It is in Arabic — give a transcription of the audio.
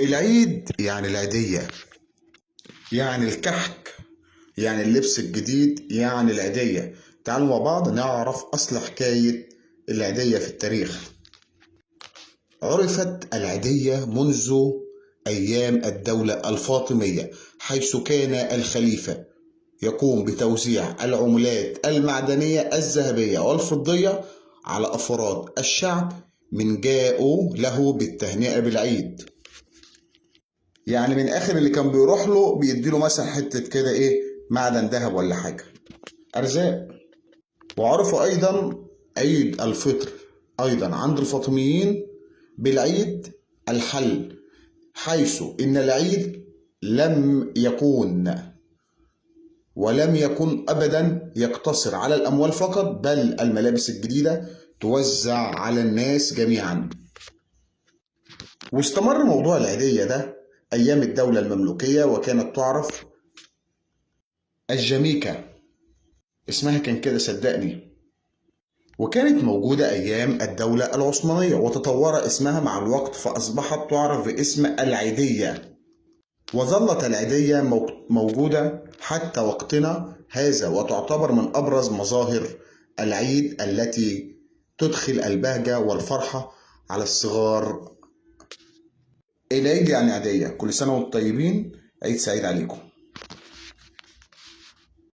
العيد يعني العيدية، يعني الكحك، يعني اللبس الجديد، يعني العيدية. تعالوا مع بعض نعرف أصل حكاية العيدية في التاريخ. عرفت العيدية منذ أيام الدولة الفاطمية، حيث كان الخليفة يقوم بتوزيع العملات المعدنية الذهبية والفضية على أفراد الشعب من جاءوا له بالتهنئة بالعيد. يعني من آخر اللي كان بيروح له بيديله مثلا حتة كده معدن ذهب ولا حاجة، أرزاق. وعرفوا أيضا عيد الفطر أيضا عند الفاطميين بالعيد الحل، حيث إن العيد لم يكون ولم يكن أبدا يقتصر على الأموال فقط، بل الملابس الجديدة توزع على الناس جميعا. واستمر موضوع العيدية ده أيام الدولة المملوكية، وكانت تعرف الجميكة، اسمها كان كده صدقني. وكانت موجودة أيام الدولة العثمانية، وتطور اسمها مع الوقت فأصبحت تعرف باسم العيدية. وظلت العيدية موجودة حتى وقتنا هذا، وتعتبر من أبرز مظاهر العيد التي تدخل البهجة والفرحة على الصغار. العيد يعني عيدية. كل سنة وانتم طيبين، عيد سعيد عليكم.